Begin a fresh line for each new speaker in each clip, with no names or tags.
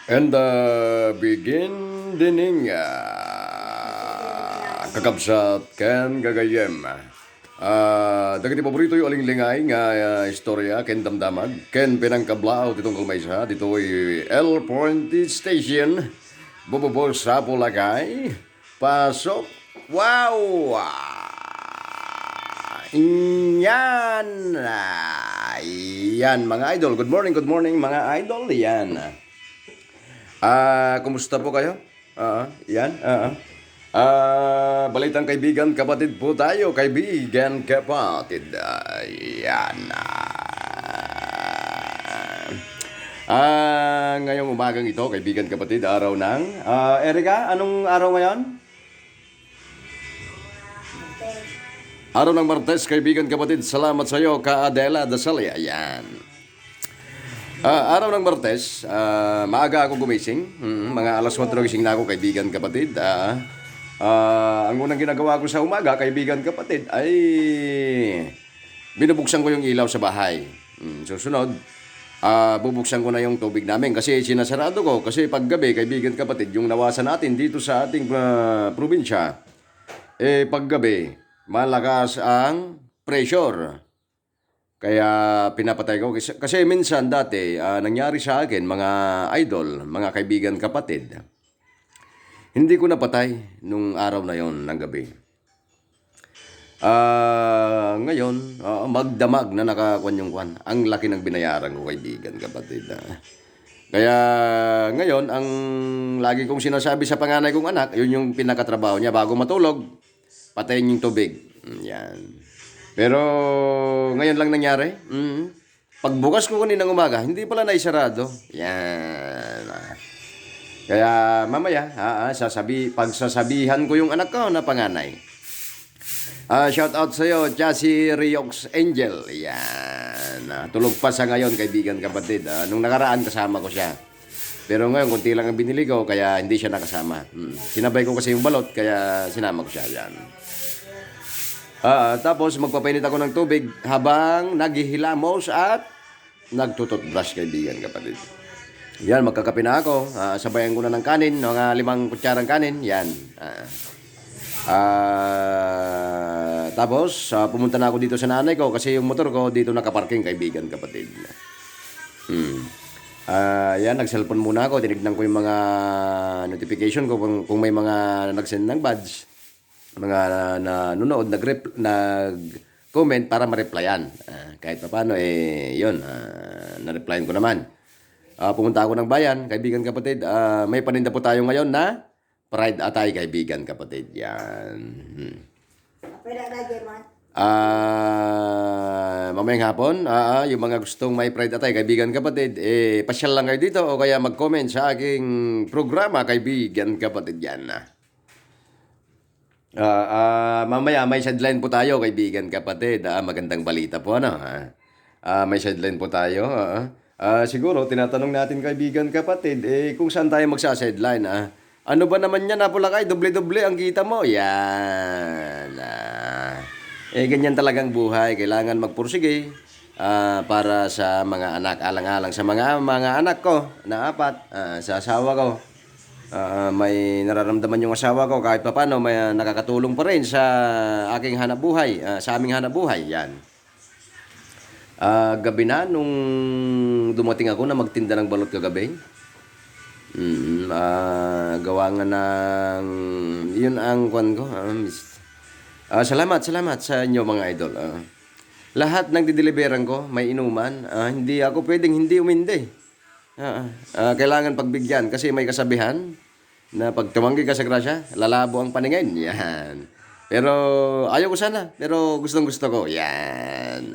And begin dining kakabsat ken gagayem. Dagiti paborito yung alinglingay nga istorya ken damdamag ken pinangkablao titong kalmaysa ditoy L Point Station bububol sa Pulagay. Pasok. Wow! Yan. Yan mga idol. Good morning mga idol. Yan. Kumusta po kayo? Yan. Balitang kaibigan, kapatid po tayo. Kaibigan, kapatid. Yan. Ngayong umagang ito, kaibigan, kapatid, araw ng... Erika, anong araw ngayon? Araw ng Martes, kaibigan, kapatid. Salamat sa iyo, Ka Adela Dasalia. Yan. Araw ng Martes, maaga ako gumising. Mga alas 4 gising na ako, kaibigan, kapatid. Ang unang ginagawa ko sa umaga, kaibigan, kapatid, ay binubuksan ko yung ilaw sa bahay. Susunod, bubuksan ko na yung tubig namin kasi sinasarado ko. Kasi paggabi, kaibigan, kapatid, yung nawasan natin dito sa ating probinsya, paggabi, malakas ang pressure. Kaya pinapatay ko. Kasi minsan dati, nangyari sa akin, mga idol, mga kaibigan, kapatid, hindi ko napatay nung araw na yon ng gabi. Ngayon, magdamag na nakakuan yung kwan. Ang laki ng binayaran ko, kaibigan, kapatid. Kaya ngayon, ang lagi kong sinasabi sa panganay kong anak, yun yung pinakatrabaho niya bago matulog, patayin yung tubig. Yan. Pero ngayon lang nangyari. Pagbukas ko kaninang umaga, hindi pala naisarado. Yan. Kaya mamaya, pagsasabihan ko yung anak ko na panganay. Shout out sa iyo, Chassis Riox Angel. Yan. Tulog pa sa ngayon, kaibigan, kapatid. Nung nakaraan, kasama ko siya. Pero ngayon, kunti lang ang binili ko, kaya hindi siya nakasama. Sinabay ko kasi yung balot, kaya sinama ko siya. Yan. Tapos magpapainit ako ng tubig habang naghihilamos at nagtututbrush, kaibigan, kapatid. Yan, magkakape na ako. Sabayan ko na ng kanin, mga 5 kutsarang kanin. Yan. Tapos, pumunta na ako dito sa nanay ko kasi yung motor ko dito nakaparking, kaibigan, kapatid. Yan, nag-cellphone muna ako. Tinignan ko yung mga notification ko kung may mga nag-send ng badge. Mga nanonood, nag-comment para ma-replyan. Kahit pa paano, yun, na-replyan ko naman. Pumunta ako ng bayan, kaibigan, kapatid. May paninda po tayo ngayon na fried atay, kaibigan, kapatid. Yan. Mamayang hapon, yung mga gustong may fried atay, kaibigan, kapatid, pasyal lang kayo dito o kaya mag-comment sa aking programa, kaibigan, kapatid. Yan. Mamaya may sideline po tayo, kaibigan, kapatid. Magandang balita po, ano? May sideline po tayo. Siguro tinatanong natin, kaibigan, kapatid, kung saan tayo magsa-sideline. Ano ba naman yan, Pulakay? Doble-doble ang kita mo. Yan. Ganyan talagang buhay. Kailangan magpursige para sa mga anak, alang-alang sa mga anak ko na 4, sa asawa ko. May nararamdaman yung asawa ko kahit pa paano may nakakatulong pa rin sa aking hanapbuhay, sa aming hanapbuhay. Yan. Gabi na nung dumating ako na magtinda ng balot kagabi. Gawa nga ng yun ang kwan ko. Salamat sa inyo, mga idol. Lahat ng dideliveran ko may inuman. Hindi ako pwedeng hindi umindi. Kailangan pagbigyan kasi may kasabihan na pag tumanggi ka sa grasya, lalabo ang paningin. Yan. Pero ayaw ko sana, pero gustong-gusto ko. Yan.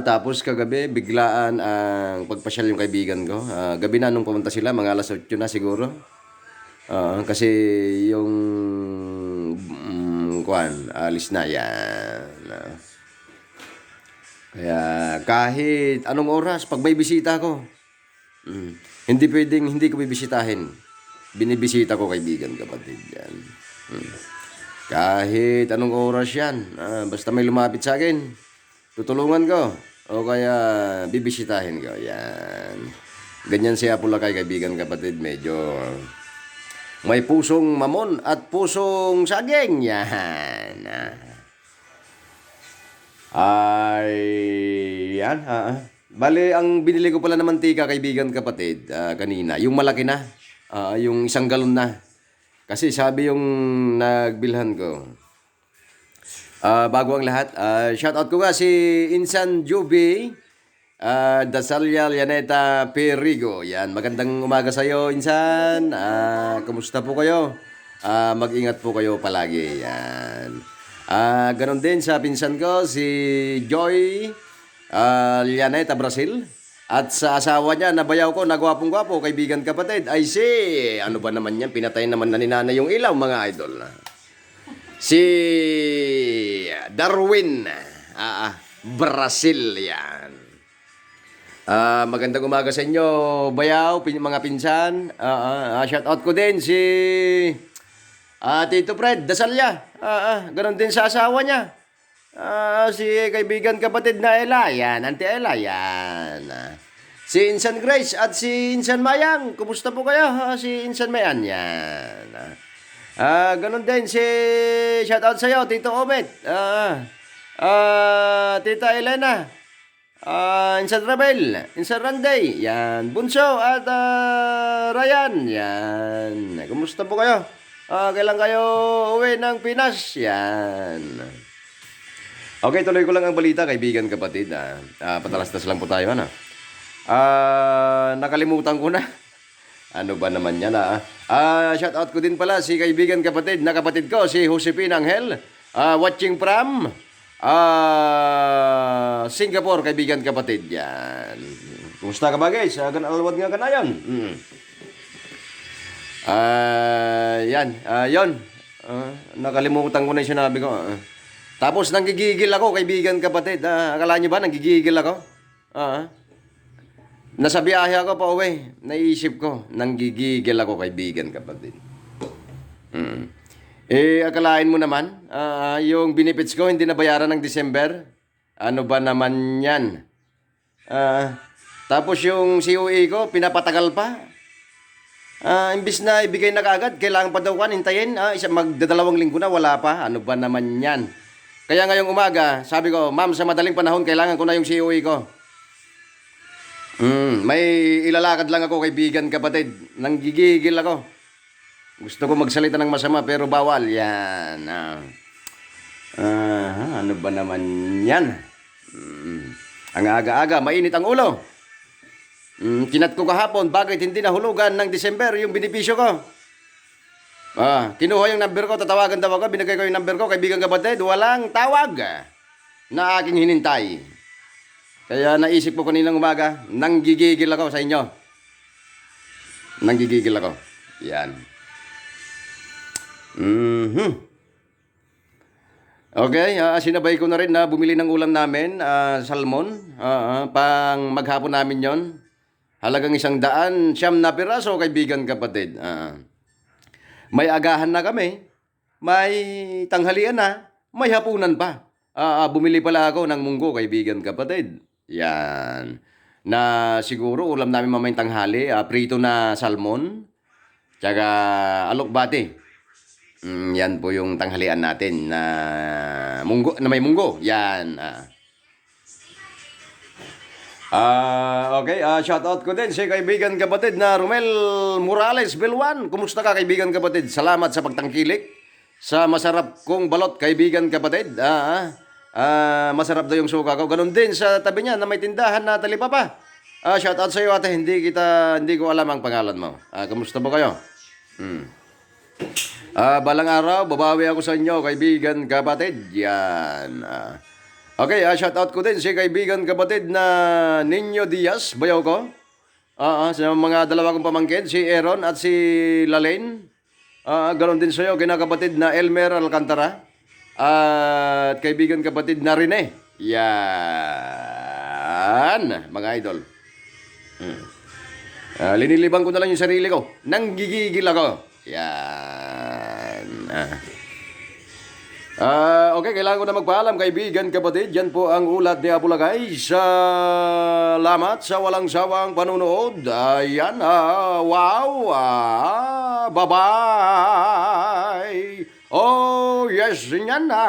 Tapos kagabi, biglaan ang pagpasyal yung kaibigan ko. Gabi na nung pumunta sila, mga alas 8 na siguro. Kasi yung alis na. Yan. Kaya kahit anong oras, pag may bisita ko, hindi pwedeng hindi ko bibisitahin. Binibisita ko, kaibigan, kapatid. Yan. Kahit anong oras yan, basta may lumapit sa akin, tutulungan ko. O kaya bibisitahin ko. Yan. Ganyan siya pula kay kaibigan kapatid. Medyo may pusong mamon at pusong saging. Yan. Ay, yan. Bale, ang binili ko pala na mantika, kaibigan kapatid, kanina, yung malaki na, yung 1 galon na. Kasi sabi yung nagbilhan ko, bago ang lahat, shoutout ko nga si Insan Juby, Dasalya Llaneta Perigo. Yan, magandang umaga sa iyo, Insan. Kumusta po kayo? Mag-ingat po kayo palagi. Yan. Ganon din sa pinsan ko, si Joy Llaneta, Brazil. At sa asawa niya, nabayaw ko, nagwapong-gwapo, kaibigan kapatid. Ay si, ano ba naman yan? Pinatay naman na ni nanay yung ilaw, mga idol. Si Darwin, Brazil yan. Magandang umaga sa inyo, bayaw, mga pinsan. Shoutout ko din si Tito Fred Dasalya. Ganon din sa asawa niya. Si kaibigan kapatid na Ella, yan, Auntie Ella, yan. Si Insan Grace at si Insan Mayang, kumusta po kayo? Si Insan Mayan, yan. Ganon din si, shoutout sa iyo, Tito Omet. Tita Elena. Insan Rabel, Insan Randay, yan. Bunso at Ryan, yan. Kumusta po kayo? Kailan kayo uwi ng Pinas? Yan. Okay, tuloy ko lang ang balita, kaibigan kapatid. Patalastas lang po tayo, ano? Nakalimutan ko na. Ano ba naman yan, shoutout ko din pala si kaibigan kapatid, na kapatid ko, si Josepine Angel, watching from Singapore, kaibigan kapatid. Yan. Kumusta ka ba, guys? Alawad nga ka na yan. Yan. Yon. Nakalimutan ko na yung sinabi ko. Tapos nanggigigil ako, kaibigan kapatid. Akala nyo ba nanggigigil ako? Nasa biyahe ako pa uwi. Naisip ko, nanggigigil ako, kaibigan kapatid. Akalain mo naman, yung benefits ko hindi nabayaran ng December. Ano ba naman yan? Tapos yung COE ko, pinapatagal pa. Imbis na ibigay na kaagad, kailangan pa daw hintayin. Magdadalawang linggo na, wala pa. Ano ba naman yan? Kaya ngayong umaga, sabi ko, ma'am, sa madaling panahon, kailangan ko na yung COE ko. May ilalakad lang ako, kaibigan kapatid. Nanggigigil ako. Gusto ko magsalita ng masama, pero bawal. Yan. Ano ba naman yan? Ang aga-aga, mainit ang ulo. Kinat ko kahapon, bakit hindi nahulugan ng December yung benepisyo ko? Kinuha yung number ko, tatawagan daw ako, binigay ko yung number ko, kaibigan kapatid, walang tawag na aking hinintay. Kaya naisip ko kaninang umaga, nanggigigil ako sa inyo. Nanggigigil ako. Yan. Okay, sinabay ko na rin na bumili ng ulam namin, salmon, pang maghapon namin yon. Halagang 100, 9 na piraso, kaibigan kapatid. May agahan na kami, may tanghalian na, may hapunan pa. Bumili pala ako ng munggo, kaibigan kapatid. Yan. Na siguro ulam namin mamayang tanghali, prito na salmon, tsaka alokbate. Yan po yung tanghalian natin na munggo, na may munggo. Yan. Okay, shoutout ko din si kaibigan kapatid na Romel Morales Belwan. Kumusta ka, kaibigan kapatid? Salamat sa pagtangkilik sa masarap kong balot, kaibigan kapatid. Masarap daw yung suka ko. Ganon din sa tabi niya na may tindahan na talipapa. Shoutout sa iyo, ate. Hindi ko alam ang pangalan mo. Kumusta ba kayo? Balang araw, babawi ako sa inyo, kaibigan kapatid. Yan. Okay, shoutout ko din si kaibigan kapatid na Nino Diaz, bayaw ko. Sa mga dalawa kong pamangkin, si Aaron at si Lalaine. Ganon din sa iyo, kinakapatid na Elmer Alcantara. At kaibigan kapatid na Rene. Yan, mga idol. Liniliban ko na lang yung sarili ko. Nanggigigil ako. Yan. Okay, kailangan ko na magpaalam, kaibigan, kapatid. Yan po ang ulat ni Abulagay. Salamat sa walang sawang panunood. Ayan, wow, bye-bye. Oh, yes, yan na.